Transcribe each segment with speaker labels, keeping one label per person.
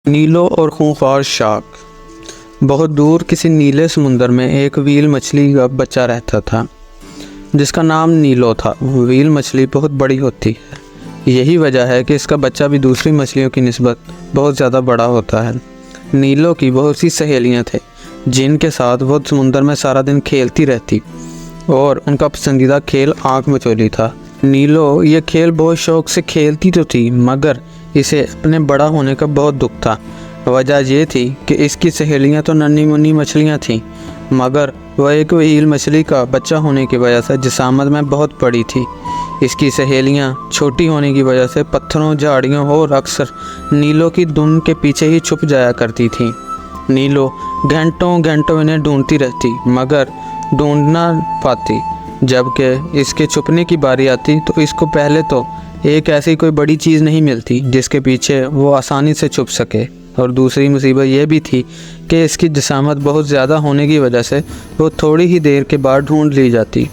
Speaker 1: नीलो और खूंखार शार्क। बहुत दूर किसी नीले समुंदर में एक व्हेल मछली का बच्चा रहता था जिसका नाम नीलो था। व्हेल मछली बहुत बड़ी होती है, यही वजह है कि इसका बच्चा भी दूसरी मछलियों की निस्बत बहुत ज़्यादा बड़ा होता है। नीलो की बहुत सी सहेलियां थे जिनके साथ वो समुंदर में सारा दिन खेलती रहती और उनका पसंदीदा खेल आँख मचोली था। नीलो ये खेल बहुत शौक़ से खेलती तो थी, मगर इसे अपने बड़ा होने का बहुत दुख था। वजह ये थी कि इसकी सहेलियां तो नन्ही मुन्नी मछलियां थीं, मगर वह एक व्हेल मछली का बच्चा होने की वजह से जिस्मात में बहुत बड़ी थी। इसकी सहेलियां छोटी होने की वजह से पत्थरों, झाड़ियों और अक्सर नीलो की धुन के पीछे ही छुप जाया करती थीं। नीलो घंटों घंटों इन्हें ढूंढती रहती, मगर ढूंढ ना पाती। जबकि इसके छुपने की बारी आती तो इसको पहले तो एक ऐसी कोई बड़ी चीज़ नहीं मिलती जिसके पीछे वो आसानी से छुप सके, और दूसरी मुसीबत यह भी थी कि इसकी जिस्मात बहुत ज़्यादा होने की वजह से वो थोड़ी ही देर के बाद ढूंढ ली जाती।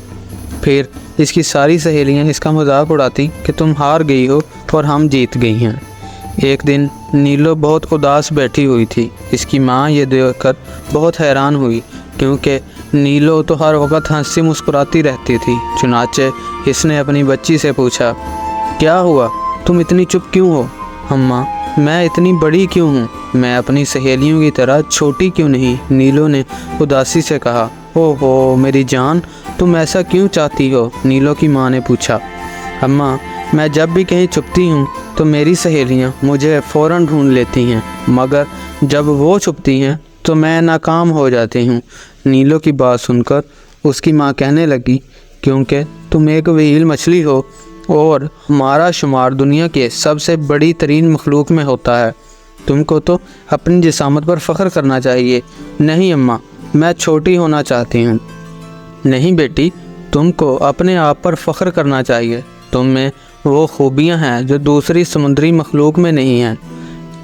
Speaker 1: फिर इसकी सारी सहेलियां इसका मजाक उड़ाती कि तुम हार गई हो और हम जीत गई हैं। एक दिन नीलो बहुत उदास बैठी हुई थी। इसकी माँ ये देखकर बहुत हैरान हुई, क्योंकि नीलो तो हर वक्त हंसी मुस्कुराती रहती थी। चुनाचे इसने अपनी बच्ची से पूछा, क्या हुआ, तुम इतनी चुप क्यों हो? अम्मा, मैं इतनी बड़ी क्यों हूँ? मैं अपनी सहेलियों की तरह छोटी क्यों नहीं? नीलो ने उदासी से कहा। ओहो मेरी जान, तुम ऐसा क्यों चाहती हो? नीलो की माँ ने पूछा। अम्मा, मैं जब भी कहीं छुपती हूँ तो मेरी सहेलियाँ मुझे फ़ौरन ढूंढ लेती हैं, मगर जब वो छुपती हैं तो मैं नाकाम हो जाती हूँ। नीलो की बात सुनकर उसकी माँ कहने लगी, क्योंकि तुम एक व्हेल मछली हो और हमारा शुमार दुनिया के सबसे बड़ी तरीन मखलूक में होता है, तुमको तो अपनी जिस्मात पर फ़ख्र करना चाहिए। नहीं अम्मा, मैं छोटी होना चाहती हूँ। नहीं बेटी, तुमको अपने आप पर फ़ख्र करना चाहिए। तुम में वो खूबियाँ हैं जो दूसरी समुद्री मखलूक में नहीं हैं।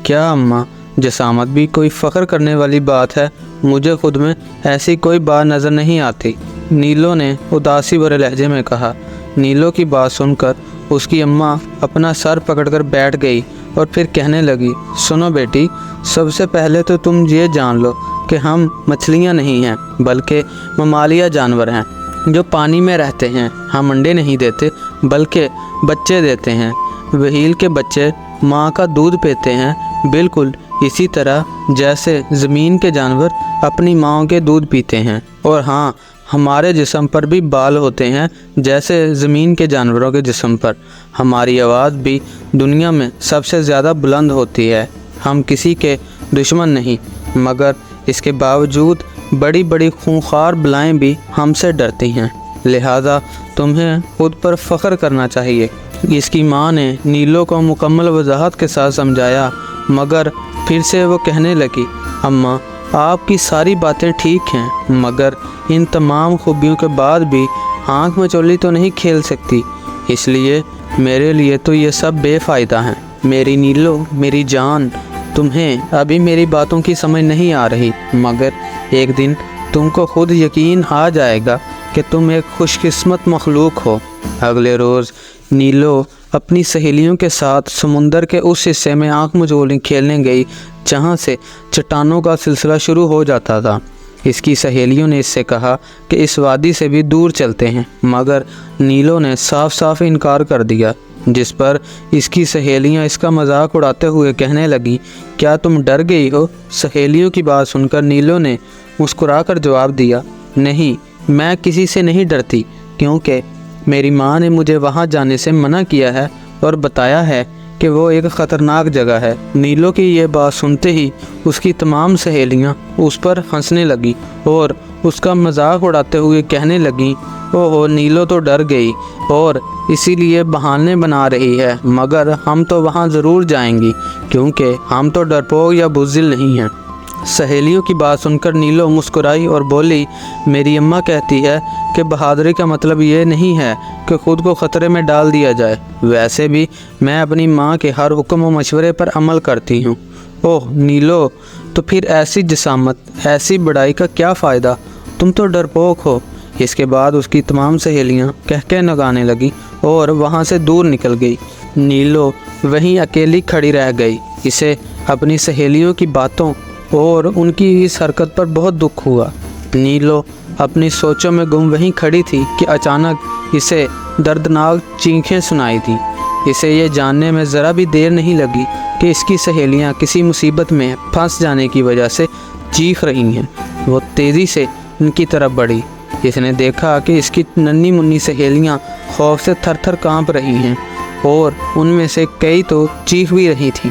Speaker 1: क्या अम्मा, जिस्मात भी कोई फ़ख्र करने वाली बात है? मुझे खुद में ऐसी कोई बात नज़र नहीं आती, नीलो ने उदासी भरे लहजे में कहा। नीलो की बात सुनकर उसकी अम्मा अपना सर पकड़कर बैठ गई और फिर कहने लगी, सुनो बेटी, सबसे पहले तो तुम ये जान लो कि हम मछलियाँ नहीं हैं, बल्कि ममालिया जानवर हैं जो पानी में रहते हैं। हम अंडे नहीं देते बल्कि बच्चे देते हैं। व्हेल के बच्चे माँ का दूध पीते हैं, बिल्कुल इसी तरह जैसे ज़मीन के जानवर अपनी माँ के दूध पीते हैं। और हाँ, हमारे जिस्म पर भी बाल होते हैं जैसे ज़मीन के जानवरों के जिस्म पर। हमारी आवाज़ भी दुनिया में सबसे ज़्यादा बुलंद होती है। हम किसी के दुश्मन नहीं, मगर इसके बावजूद बड़ी बड़ी खूंखार बलाएँ भी हमसे डरती हैं, लिहाजा तुम्हें खुद पर फ़ख्र करना चाहिए। इसकी माँ ने नीलो को मुकम्मल वजाहत के साथ समझाया, मगर फिर से वो कहने लगी, अम्मा, आपकी सारी बातें ठीक हैं, मगर इन तमाम खूबियों के बाद भी आँख मचोली तो नहीं खेल सकती, इसलिए मेरे लिए तो ये सब बेफ़ायदा हैं। मेरी नीलो, मेरी जान, तुम्हें अभी मेरी बातों की समझ नहीं आ रही, मगर एक दिन तुमको खुद यकीन आ जाएगा कि तुम एक खुशकिस्मत मखलूक हो। अगले रोज़ नीलो अपनी सहेलियों के साथ समुंदर के उस हिस्से में आँख मचोली खेलने गई जहाँ से चट्टानों का सिलसिला शुरू हो जाता था। इसकी सहेलियों ने इससे कहा कि इस वादी से भी दूर चलते हैं, मगर नीलो ने साफ साफ इनकार कर दिया, जिस पर इसकी सहेलियां इसका मजाक उड़ाते हुए कहने लगी, क्या तुम डर गई हो? सहेलियों की बात सुनकर नीलो ने मुस्कुराकर जवाब दिया, नहीं, मैं किसी से नहीं डरती, क्योंकि मेरी माँ ने मुझे वहाँ जाने से मना किया है और बताया है कि वो एक ख़तरनाक जगह है। नीलो की ये बात सुनते ही उसकी तमाम सहेलियां उस पर हंसने लगी और उसका मजाक उड़ाते हुए कहने लगी, ओहो नीलो तो डर गई और इसीलिए बहाने बना रही है, मगर हम तो वहाँ ज़रूर जाएंगी, क्योंकि हम तो डरपोक या बुज़दिल नहीं हैं। सहेलियों की बात सुनकर नीलो मुस्कुराई और बोली, मेरी अम्मा कहती है कि बहादुरी का मतलब ये नहीं है कि ख़ुद को ख़तरे में डाल दिया जाए। वैसे भी मैं अपनी माँ के हर हुक्म व मशवरे पर अमल करती हूँ। ओह नीलो, तो फिर ऐसी जिस्मात, ऐसी बड़ाई का क्या फ़ायदा? तुम तो डरपोक हो। इसके बाद उसकी तमाम सहेलियाँ कहके नगाने लगी और वहाँ से दूर निकल गई। नीलो वहीं अकेली खड़ी रह गई। इसे अपनी सहेलियों की बातों और उनकी इस हरकत पर बहुत दुख हुआ। नीलो अपनी सोचों में गुम वहीं खड़ी थी कि अचानक इसे दर्दनाक चीखें सुनाई दी। इसे ये जानने में ज़रा भी देर नहीं लगी कि इसकी सहेलियां किसी मुसीबत में फंस जाने की वजह से चीख रही हैं। वो तेज़ी से उनकी तरफ बढ़ी। इसने देखा कि इसकी नन्ही मुन्नी सहेलियां खौफ से थर थर काँप रही हैं और उनमें से कई तो चीख भी रही थीं।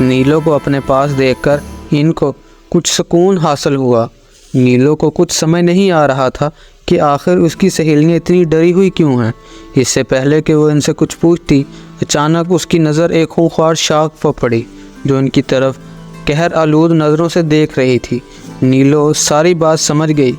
Speaker 1: नीलो को अपने पास देखकर इनको कुछ सुकून हासिल हुआ। नीलो को कुछ समझ नहीं आ रहा था कि आखिर उसकी सहेलियां इतनी डरी हुई क्यों हैं। इससे पहले कि वो इनसे कुछ पूछती, अचानक उसकी नज़र एक खूंखार शाख पर पड़ी जो उनकी तरफ कहर आलूद नज़रों से देख रही थी। नीलो सारी बात समझ गई।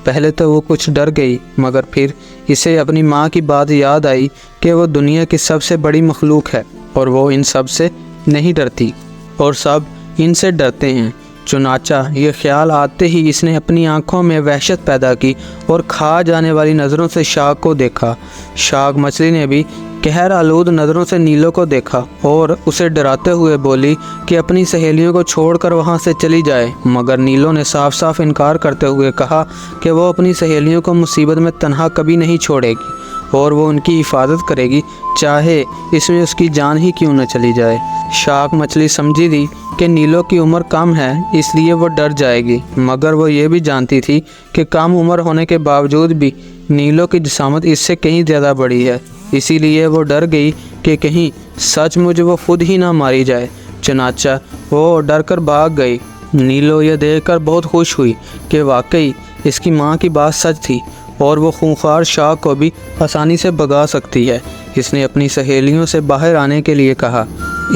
Speaker 1: पहले तो वो कुछ डर गई, मगर फिर इसे अपनी माँ की बात याद आई कि वो दुनिया की सबसे बड़ी मखलूक है और वो इन सब से नहीं डरती और सब इनसे डरते हैं। चुनाचा ये ख्याल आते ही इसने अपनी आंखों में वहशत पैदा की और खा जाने वाली नज़रों से शाख को देखा। शाख मछली ने भी कहर आलूद नज़रों से नीलो को देखा और उसे डराते हुए बोली कि अपनी सहेलियों को छोड़कर वहां से चली जाए। मगर नीलो ने साफ साफ इनकार करते हुए कहा कि वो अपनी सहेलियों को मुसीबत में तन्हा कभी नहीं छोड़ेगी और वो उनकी हिफाजत करेगी, चाहे इसमें उसकी जान ही क्यों न चली जाए। शाख मछली समझी थी कि नीलो की उम्र कम है, इसलिए वो डर जाएगी, मगर वो ये भी जानती थी कि कम उम्र होने के बावजूद भी नीलो की जिसामत इससे कहीं ज़्यादा बड़ी है। इसीलिए वो डर गई कि कहीं सचमुच वो खुद ही ना मारी जाए। चुनाचा वो डर कर भाग गई। नीलो ये देखकर बहुत खुश हुई कि वाकई इसकी माँ की बात सच थी और वो खूंखार शाख को भी आसानी से भगा सकती है। इसने अपनी सहेलियों से बाहर आने के लिए कहा।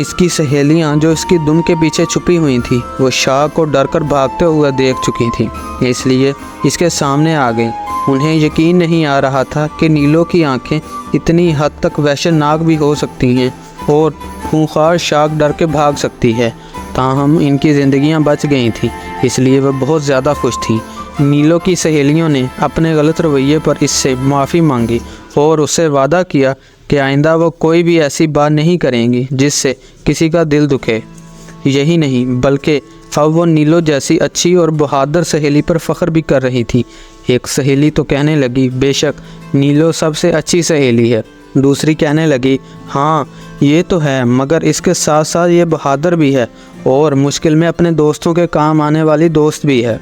Speaker 1: इसकी सहेलियां जो इसकी दुम के पीछे छुपी हुई थी वो शाख को डर कर भागते हुए देख चुकी थी, इसलिए इसके सामने आ गई। उन्हें यकीन नहीं आ रहा था कि नीलो की आंखें इतनी हद तक वहशतनाक भी हो सकती हैं और खूंखार शाख डर के भाग सकती है। ताहम इनकी ज़िंदगियां बच गई थीं, इसलिए वह बहुत ज़्यादा खुश थीं। नीलो की सहेलियों ने अपने गलत रवैये पर इससे माफ़ी मांगी और उससे वादा किया कि आइंदा वो कोई भी ऐसी बात नहीं करेंगी जिससे किसी का दिल दुखे। यही नहीं बल्कि अब वो नीलो जैसी अच्छी और बहादुर सहेली पर फ़ख्र भी कर रही थी। एक सहेली तो कहने लगी, बेशक नीलो सबसे अच्छी सहेली है। दूसरी कहने लगी, हाँ ये तो है, मगर इसके साथ साथ ये बहादुर भी है और मुश्किल में अपने दोस्तों के काम आने वाली दोस्त भी है।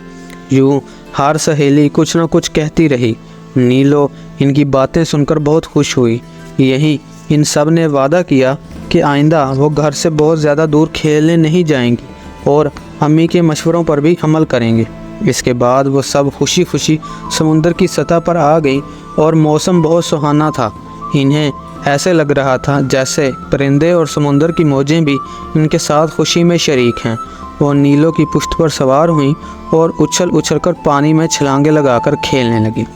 Speaker 1: यूँ हर सहेली कुछ न कुछ कहती रही। नीलो इनकी बातें सुनकर बहुत खुश हुई। यही इन सब ने वादा किया कि आइंदा वो घर से बहुत ज़्यादा दूर खेलने नहीं जाएंगी और अम्मी के मशवरों पर भी अमल करेंगे। इसके बाद वो सब खुशी खुशी समुंदर की सतह पर आ गई और मौसम बहुत सुहाना था। इन्हें ऐसे लग रहा था जैसे परिंदे और समुंदर की मौजें भी इनके साथ खुशी में शरीक हैं। वो नीलो की पुश्त पर सवार हुई और उछल उछल कर पानी में छलांगे लगाकर खेलने लगी।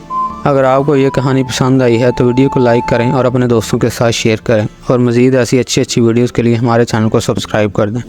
Speaker 1: अगर आपको ये कहानी पसंद आई है तो वीडियो को लाइक करें और अपने दोस्तों के साथ शेयर करें और मज़ीद ऐसी अच्छी वीडियोज़ के लिए हमारे चैनल को सब्सक्राइब कर दें।